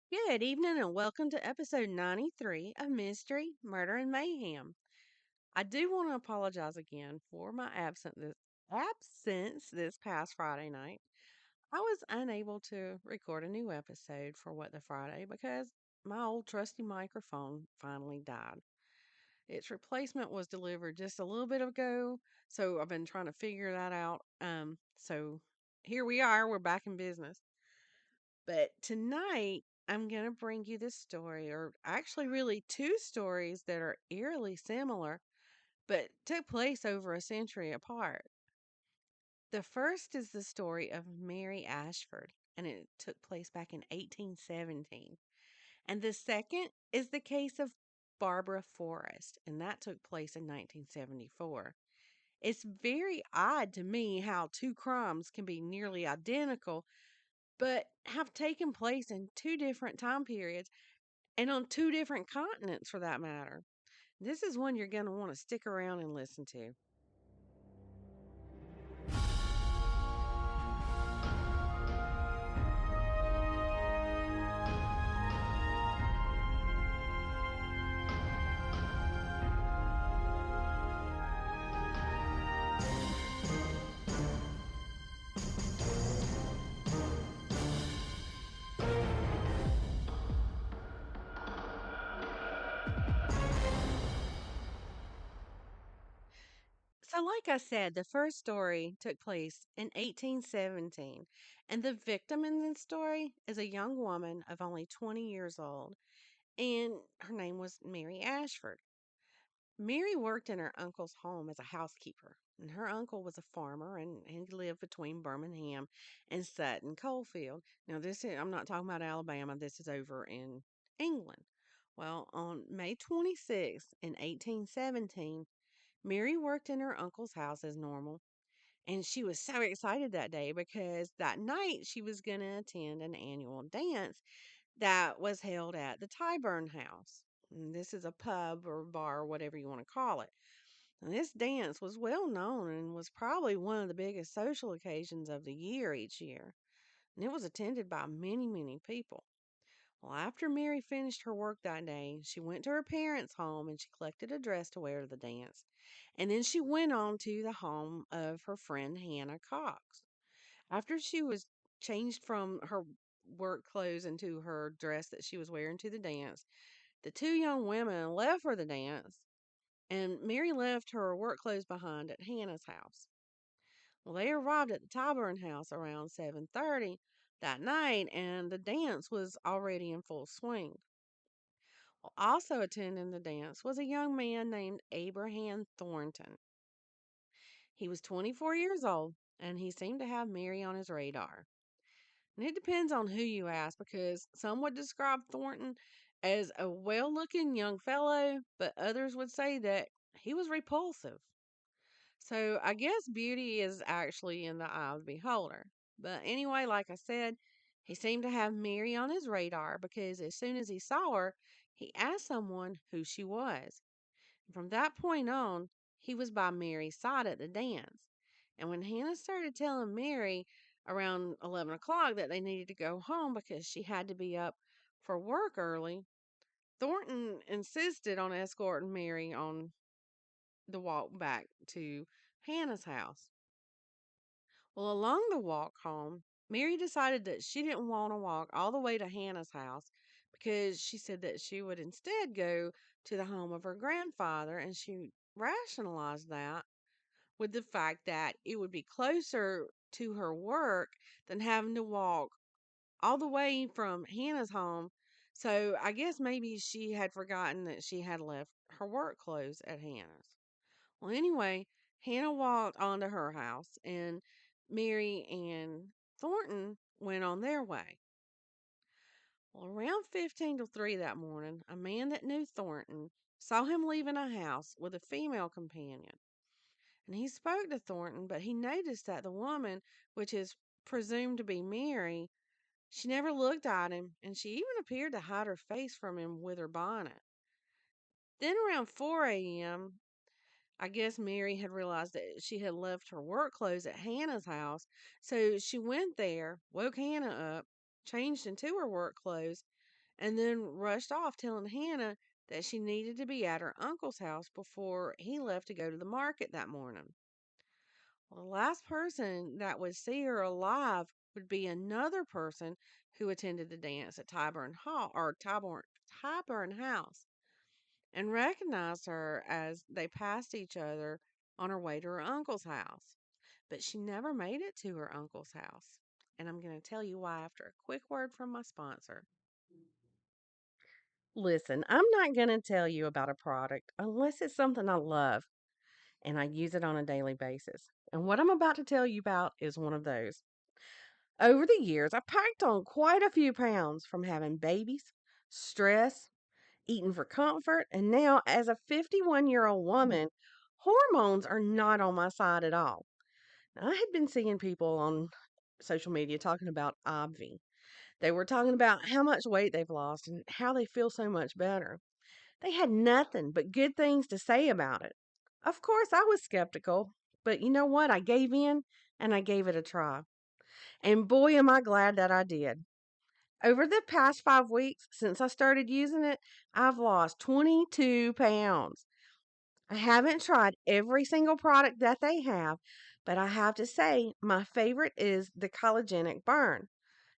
Good evening and welcome to episode 93 of Mystery, Murder, and Mayhem. I do want to apologize again for my absence this past Friday night. I was unable to record a new episode for What the Friday because my old trusty microphone finally died. Its replacement was delivered just a little bit ago, so I've been trying to figure that out. So here we are, we're back in business. But tonight, I'm going to bring you this story, or actually, really two stories that are eerily similar, but took place over a century apart. The first is the story of Mary Ashford, and it took place back in 1817. And the second is the case of Barbara Forrest, and that took place in 1974. It's very odd to me how two crimes can be nearly identical but have taken place in two different time periods and on two different continents for that matter. This is one you're going to want to stick around and listen to. So, like I said, the first story took place in 1817, and the victim in this story is a young woman of only 20 years old, and her name was Mary Ashford. Mary worked in her uncle's home as a housekeeper, and her uncle was a farmer and he lived between Birmingham and Sutton Coalfield. Now, I'm not talking about Alabama, this is over in England. Well, on May 26th in 1817, Mary worked in her uncle's house as normal, and she was so excited that day because that night she was going to attend an annual dance that was held at the Tyburn House. And this is a pub or bar, whatever you want to call it. And this dance was well known and was probably one of the biggest social occasions of the year each year. And it was attended by many, many people. Well, after Mary finished her work that day, she went to her parents' home and she collected a dress to wear to the dance. And then she went on to the home of her friend Hannah Cox. After she was changed from her work clothes into her dress that she was wearing to the dance, the two young women left for the dance, and Mary left her work clothes behind at Hannah's house. Well, they arrived at the Tyburn house around 7:30 that night, and the dance was already in full swing. Well, also attending the dance was a young man named Abraham Thornton. He was 24 years old, and he seemed to have Mary on his radar. And it depends on who you ask because some would describe Thornton as a well looking young fellow, but others would say that he was repulsive. So I guess beauty is actually in the eye of the beholder. But anyway, like I said, he seemed to have Mary on his radar because as soon as he saw her, he asked someone who she was. From that point on, he was by Mary's side at the dance. And when Hannah started telling Mary around 11 o'clock that they needed to go home because she had to be up for work early, Thornton insisted on escorting Mary on the walk back to Hannah's house. Well, along the walk home, Mary decided that she didn't want to walk all the way to Hannah's house because she said that she would instead go to the home of her grandfather, and she rationalized that with the fact that it would be closer to her work than having to walk all the way from Hannah's home. So I guess maybe she had forgotten that she had left her work clothes at Hannah's. Well, anyway, Hannah walked onto her house, and Mary and Thornton went on their way. Well, around 15 to 3 that morning, a man that knew Thornton saw him leaving a house with a female companion. And he spoke to Thornton, but he noticed that the woman, which is presumed to be Mary, she never looked at him, and she even appeared to hide her face from him with her bonnet. Then around 4 a.m., I guess Mary had realized that she had left her work clothes at Hannah's house, so she went there, woke Hannah up, changed into her work clothes, and then rushed off telling Hannah that she needed to be at her uncle's house before he left to go to the market that morning. Well, the last person that would see her alive would be another person who attended the dance at Tyburn Hall or Tyburn House and recognized her as they passed each other on her way to her uncle's house. But she never made it to her uncle's house. And I'm going to tell you why after a quick word from my sponsor. Listen, I'm not going to tell you about a product unless it's something I love and I use it on a daily basis. And what I'm about to tell you about is one of those. Over the years, I packed on quite a few pounds from having babies, stress, eating for comfort, and now as a 51-year-old woman, hormones are not on my side at all. Now, I had been seeing people on social media talking about obvi. They were talking about how much weight they've lost and how they feel so much better. They had nothing but good things to say about it. Of course, I was skeptical, but you know what? I gave in and I gave it a try. And boy, am I glad that I did. Over the past 5 weeks since I started using it, I've lost 22 pounds. I haven't tried every single product that they have, but I have to say my favorite is the Collagenic Burn.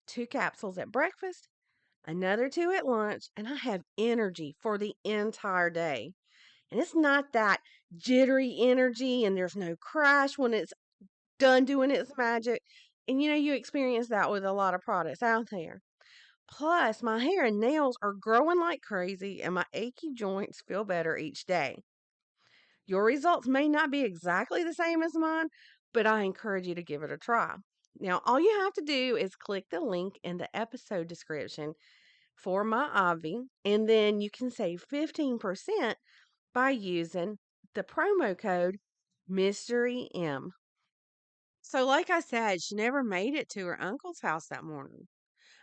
2 capsules at breakfast, another two at lunch, and I have energy for the entire day. And it's not that jittery energy, and there's no crash when it's done doing its magic. And you experience that with a lot of products out there. Plus, my hair and nails are growing like crazy, and my achy joints feel better each day. Your results may not be exactly the same as mine, but I encourage you to give it a try. Now, all you have to do is click the link in the episode description for my Avi, and then you can save 15% by using the promo code Mystery M. So, like I said, she never made it to her uncle's house that morning.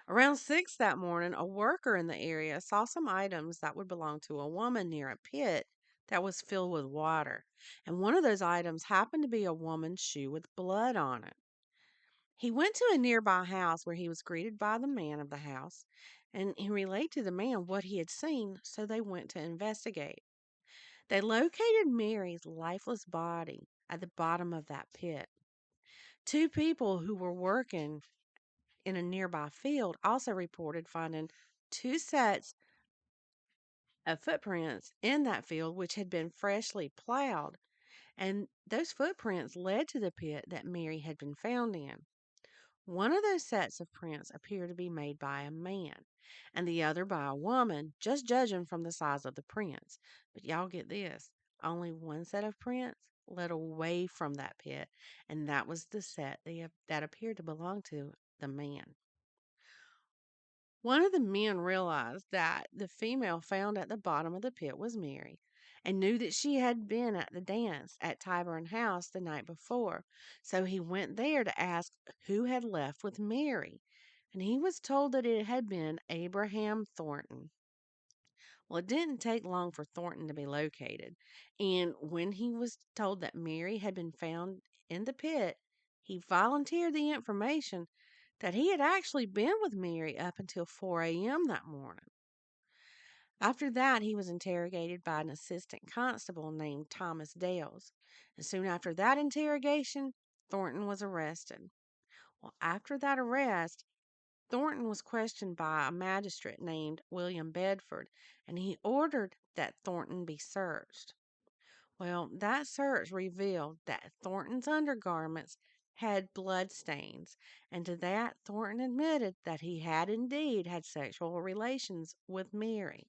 Around 6 that morning, a worker in the area saw some items that would belong to a woman near a pit that was filled with water. And one of those items happened to be a woman's shoe with blood on it. He went to a nearby house where he was greeted by the man of the house, and he relayed to the man what he had seen, so they went to investigate. They located Mary's lifeless body at the bottom of that pit. Two people who were working in a nearby field also reported finding two sets of footprints in that field which had been freshly plowed, and those footprints led to the pit that Mary had been found in. One of those sets of prints appeared to be made by a man, and the other by a woman, just judging from the size of the prints. But y'all get this, only one set of prints led away from that pit, and that was the set that appeared to belong to the man. One of the men realized that the female found at the bottom of the pit was Mary and knew that she had been at the dance at Tyburn House the night before. So he went there to ask who had left with Mary, and he was told that it had been Abraham Thornton. Well, it didn't take long for Thornton to be located, and when he was told that Mary had been found in the pit, he volunteered the information that he had actually been with Mary up until 4 a.m. that morning. After that, he was interrogated by an assistant constable named Thomas Dales. And soon after that interrogation, Thornton was arrested. Well, after that arrest, Thornton was questioned by a magistrate named William Bedford, and he ordered that Thornton be searched. Well, that search revealed that Thornton's undergarments had blood stains, and to that Thornton admitted that he had indeed had sexual relations with Mary.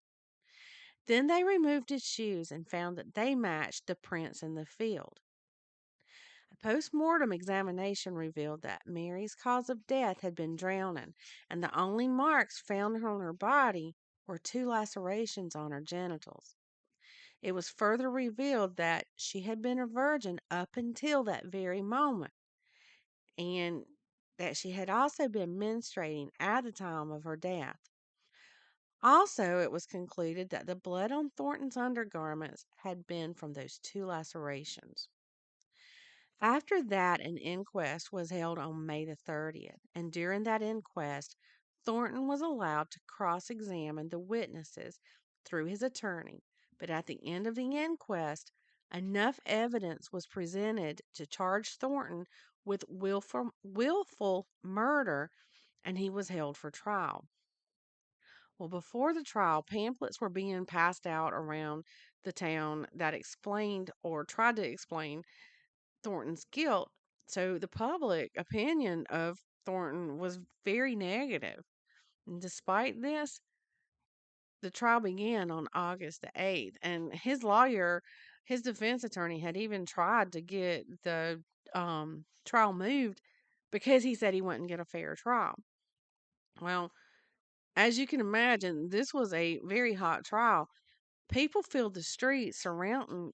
Then they removed his shoes and found that they matched the prints in the field. A post-mortem examination revealed that Mary's cause of death had been drowning, and the only marks found on her body were two lacerations on her genitals. It was further revealed that she had been a virgin up until that very moment, and that she had also been menstruating at the time of her death. Also, it was concluded that the blood on Thornton's undergarments had been from those two lacerations. After that, an inquest was held on May the 30th, and during that inquest, Thornton was allowed to cross examine the witnesses through his attorney, but at the end of the inquest, enough evidence was presented to charge Thornton with willful murder, and he was held for trial. Well, before the trial, pamphlets were being passed out around the town that explained or tried to explain Thornton's guilt. So the public opinion of Thornton was very negative. And despite this, the trial began on August the 8th, and his defense attorney, had even tried to get the trial moved because he said he wouldn't get a fair trial. Well, as you can imagine, this was a very hot trial. People filled the streets surrounding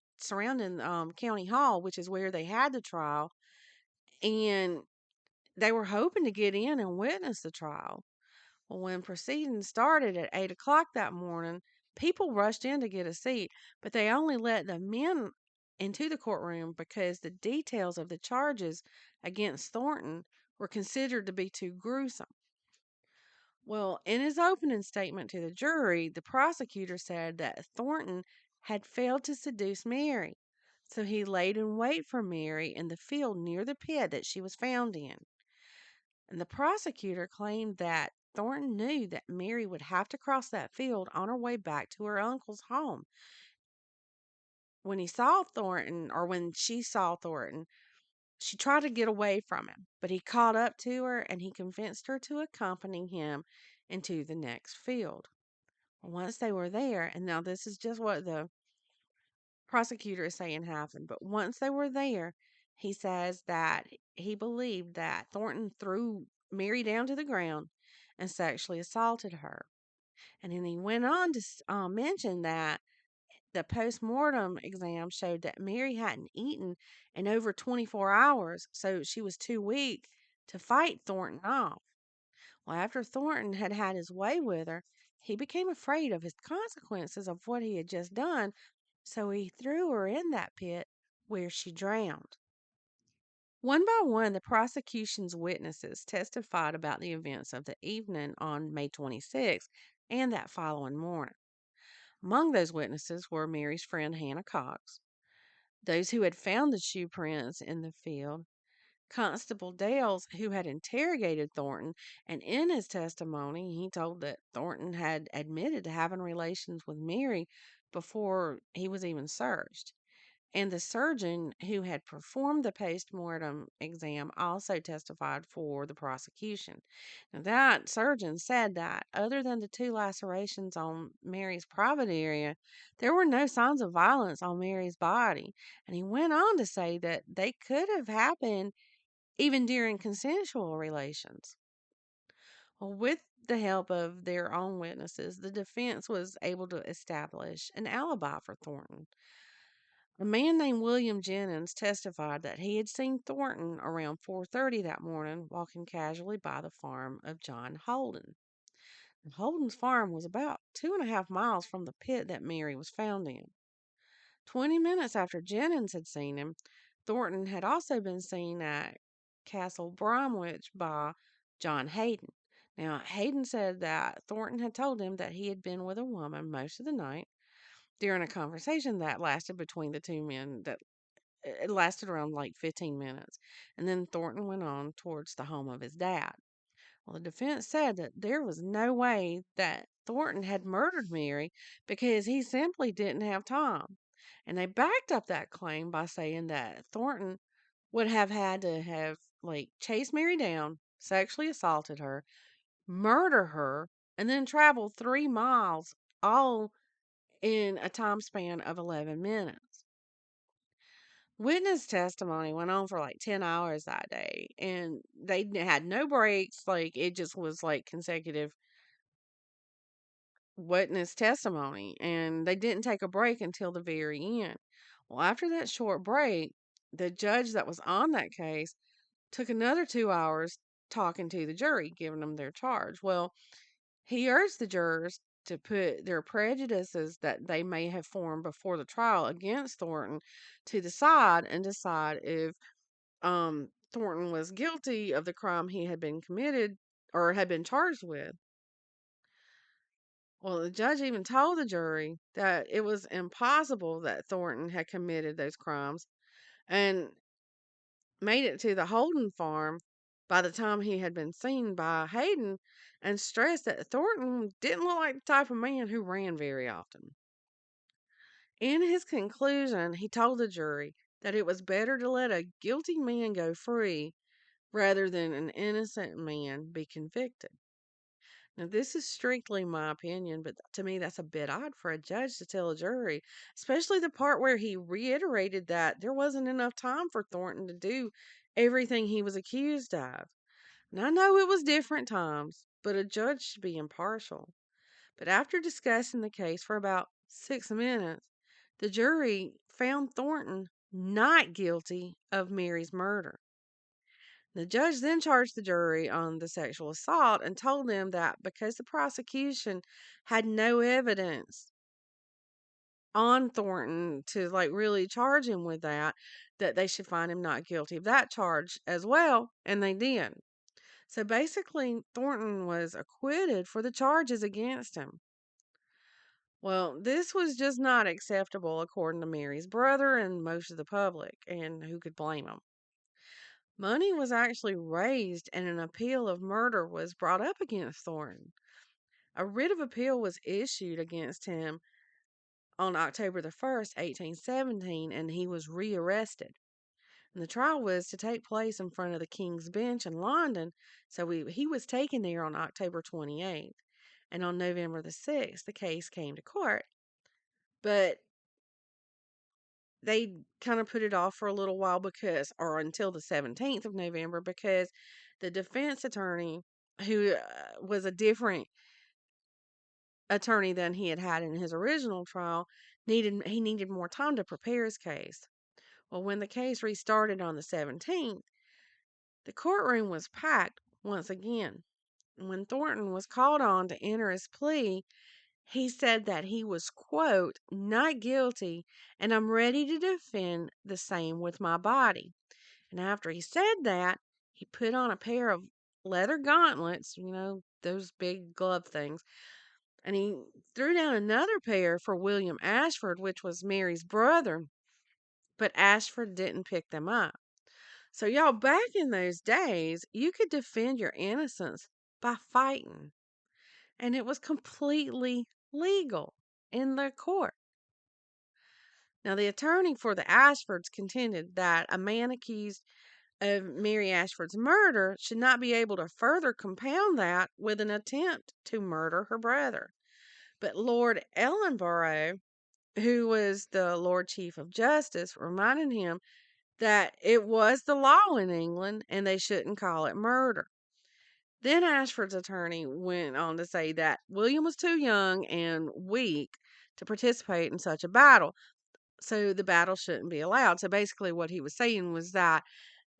County Hall, which is where they had the trial, and they were hoping to get in and witness the trial. Well, when proceedings started at 8 o'clock that morning, people rushed in to get a seat, but they only let the men into the courtroom because the details of the charges against Thornton were considered to be too gruesome. Well, in his opening statement to the jury, the prosecutor said that Thornton had failed to seduce Mary, so he laid in wait for Mary in the field near the pit that she was found in. And the prosecutor claimed that Thornton knew that Mary would have to cross that field on her way back to her uncle's home. When she saw Thornton, she tried to get away from him, but he caught up to her and he convinced her to accompany him into the next field. Once they were there, and now this is just what the prosecutor is saying happened, but once they were there, he says that he believed that Thornton threw Mary down to the ground and sexually assaulted her. And then he went on to mention that the post-mortem exam showed that Mary hadn't eaten in over 24 hours, so she was too weak to fight Thornton off. Well, after Thornton had had his way with her, he became afraid of his consequences of what he had just done, so he threw her in that pit where she drowned. One by one, the prosecution's witnesses testified about the events of the evening on May 26th and that following morning. Among those witnesses were Mary's friend Hannah Cox, those who had found the shoe prints in the field, Constable Dales, who had interrogated Thornton, and in his testimony, he told that Thornton had admitted to having relations with Mary before he was even searched. And the surgeon who had performed the post-mortem exam also testified for the prosecution. Now, that surgeon said that, other than the two lacerations on Mary's private area, there were no signs of violence on Mary's body. And he went on to say that they could have happened even during consensual relations. Well, with the help of their own witnesses, the defense was able to establish an alibi for Thornton. A man named William Jennings testified that he had seen Thornton around 4:30 that morning walking casually by the farm of John Holden. Holden's farm was about 2.5 miles from the pit that Mary was found in. 20 minutes after Jennings had seen him, Thornton had also been seen at Castle Bromwich by John Hayden. Now, Hayden said that Thornton had told him that he had been with a woman most of the night during a conversation that lasted between the two men, that it lasted around like 15 minutes. And then Thornton went on towards the home of his dad. Well, the defense said that there was no way that Thornton had murdered Mary because he simply didn't have time. And they backed up that claim by saying that Thornton would have had to have like chased Mary down, sexually assaulted her, murder her, and then travel 3 miles, all in a time span of 11 minutes. Witness testimony went on for like 10 hours that day, and they had no breaks. Like, it just was like consecutive witness testimony, and they didn't take a break until the very end. Well, after that short break, the judge that was on that case took another 2 hours talking to the jury, giving them their charge. Well, he urged the jurors to put their prejudices that they may have formed before the trial against Thornton to the side and decide if Thornton was guilty of the crime he had been committed or had been charged with. Well, the judge even told the jury that it was impossible that Thornton had committed those crimes and made it to the Holden farm by the time he had been seen by Hayden, and stressed that Thornton didn't look like the type of man who ran very often. In his conclusion, he told the jury that it was better to let a guilty man go free rather than an innocent man be convicted. Now, this is strictly my opinion, but to me, that's a bit odd for a judge to tell a jury, especially the part where he reiterated that there wasn't enough time for Thornton to do everything he was accused of. And I know it was different times, but a judge should be impartial. But after discussing the case for about 6 minutes, the jury found Thornton not guilty of Mary's murder. The judge then charged the jury on the sexual assault and told them that because the prosecution had no evidence on Thornton to really charge him with that, that they should find him not guilty of that charge as well, and they did. So basically, Thornton was acquitted for the charges against him. Well, this was just not acceptable according to Mary's brother and most of the public, and who could blame him? Money was actually raised and an appeal of murder was brought up against Thornton. A writ of appeal was issued against him on October the 1st, 1817, and he was rearrested. And the trial was to take place in front of the King's Bench in London, so he was taken there on October 28th. And on November the 6th, the case came to court. But they kind of put it off for a little while or until the 17th of November, because the defense attorney, who was a different attorney than he had had in his original trial, needed more time to prepare his case. Well, when the case restarted on the 17th, the courtroom was packed once again. And when Thornton was called on to enter his plea, he said that he was, quote, not guilty, and I'm ready to defend the same with my body. And after he said that, he put on a pair of leather gauntlets, those big glove things, and he threw down another pair for William Ashford, which was Mary's brother, but Ashford didn't pick them up. So, y'all, back in those days, you could defend your innocence by fighting, and it was completely legal in the court. Now, the attorney for the Ashfords contended that a man accused of Mary Ashford's murder should not be able to further compound that with an attempt to murder her brother. But Lord Ellenborough, who was the Lord Chief of Justice, reminded him that it was the law in England and they shouldn't call it murder. Then Ashford's attorney went on to say that William was too young and weak to participate in such a battle, so the battle shouldn't be allowed. So basically, what he was saying was that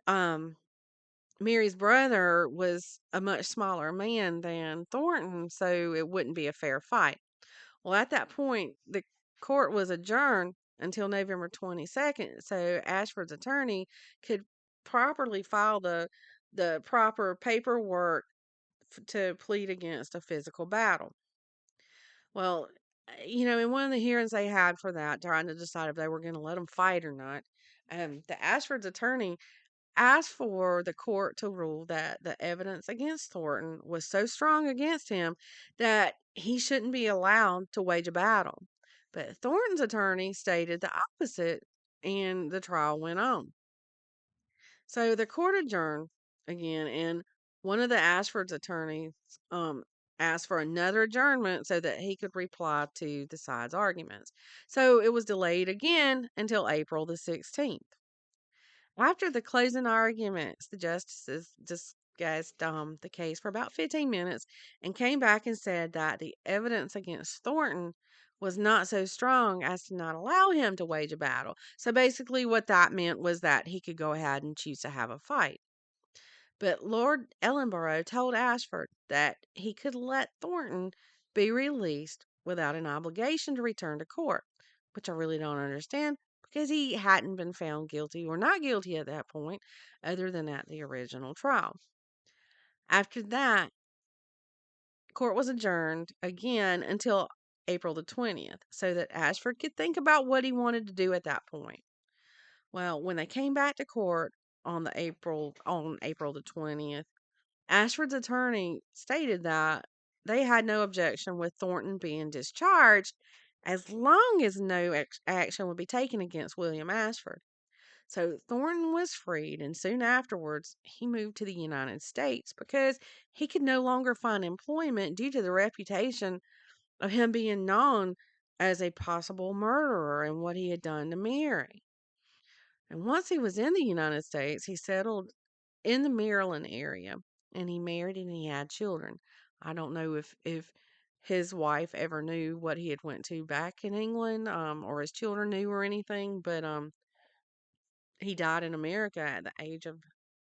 um, Mary's brother was a much smaller man than Thornton, so it wouldn't be a fair fight. Well, at that point, the court was adjourned until November 22nd, so Ashford's attorney could properly file the proper paperwork to plead against a physical battle. Well, in one of the hearings they had for that, trying to decide if they were going to let them fight or not, the Ashford's attorney asked for the court to rule that the evidence against Thornton was so strong against him that he shouldn't be allowed to wage a battle. But Thornton's attorney stated the opposite, and the trial went on. So the court adjourned again, and one of the Ashford's attorneys asked for another adjournment so that he could reply to the side's arguments. So it was delayed again until April the 16th. After the closing arguments, the justices discussed the case for about 15 minutes and came back and said that the evidence against Thornton was not so strong as to not allow him to wage a battle. So basically, what that meant was that he could go ahead and choose to have a fight. But Lord Ellenborough told Ashford that he could let Thornton be released without an obligation to return to court, which I really don't understand because he hadn't been found guilty or not guilty at that point, other than at the original trial. After that, Court was adjourned again until April the 20th so that Ashford could think about what he wanted to do at that point. Well, when they came back to court on April the 20th, Ashford's attorney stated that they had no objection with Thornton being discharged as long as no action would be taken against William Ashford. So Thornton was freed, and soon afterwards he moved to the United States because he could no longer find employment due to the reputation of him being known as a possible murderer and what he had done to Mary. And once he was in the United States, he settled in the Maryland area and he married and he had children. I don't know if his wife ever knew what he had went to back in England, or his children knew or anything, but he died in America at the age of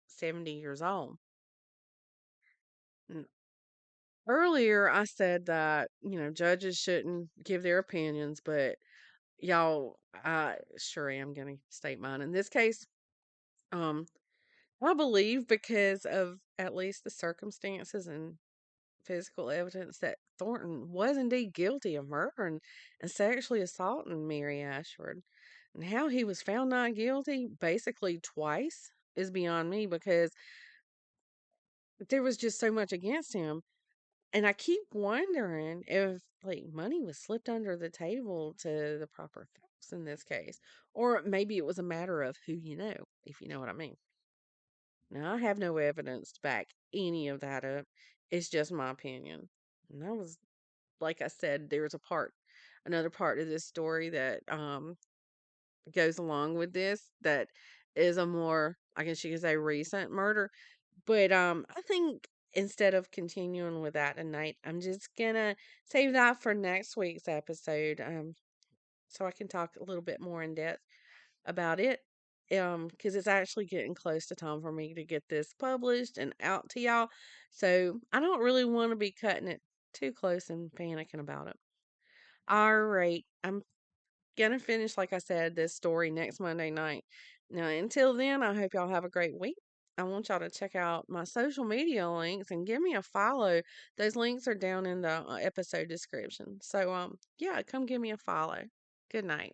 70 years old. And earlier I said that, judges shouldn't give their opinions, but y'all, I sure am going to state mine. In this case, um, I believe because of at least the circumstances and physical evidence that Thornton was indeed guilty of murdering and sexually assaulting Mary Ashford. And how he was found not guilty, basically twice, is beyond me because there was just so much against him. And I keep wondering if like money was slipped under the table to the proper folks in this case. Or maybe it was a matter of who you know, if you know what I mean. Now I have no evidence to back any of that up. It's just my opinion. And that was like I said, there's another part of this story that goes along with this that is a more, I guess you could say, recent murder. But I think instead of continuing with that tonight, I'm just gonna save that for next week's episode. So I can talk a little bit more in depth about it. Because it's actually getting close to time for me to get this published and out to y'all. So I don't really want to be cutting it too close and panicking about it. All right. I'm gonna finish, like I said, this story next Monday night. Now, until then, I hope y'all have a great week. I want y'all to check out my social media links and give me a follow. Those links are down in the episode description. So, yeah, come give me a follow. Good night.